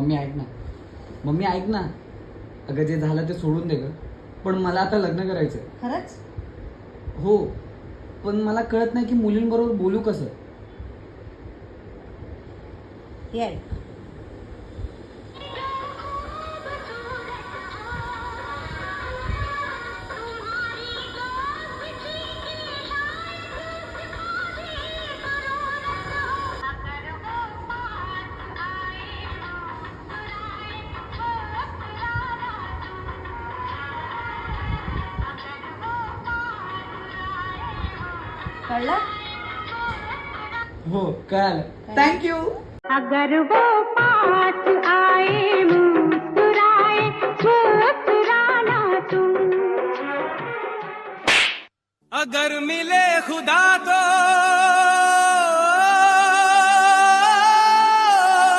Mummy ऐक ना, mummy ऐक ना. अगं जे झालं ते सोडून दे ग, पण मला आता लग्न करायचंय. खरंच? हो, पण मला कळत नाही की मुलींबरोबर बोलू कसं. हे ऐक. कळलं? हो कळालं. थँक्यू. अगर वो पास आए मुस्कुराए मुस्कुराना तुम. अगर मिले खुदा तो